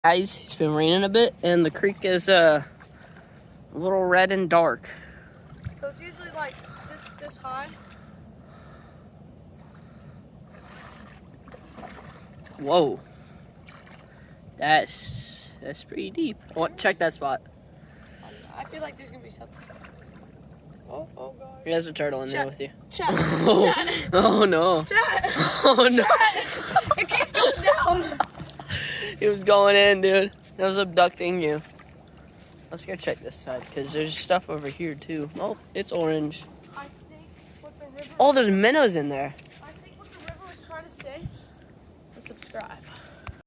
Guys, it's been raining a bit, and the creek is a little red and dark. So it's usually like this high. Whoa, that's pretty deep. Oh, check that spot. I feel like there's gonna be something. Oh god. There's a turtle in there with you. Chat. Oh, Chat. oh no. Chat. Oh no. Chat. It keeps going down. It was going in, dude. It was abducting you. Let's go check this side, because there's stuff over here, too. Oh, it's orange. I think what the river. Oh, there's minnows in there. I think what the river was trying to say was subscribe.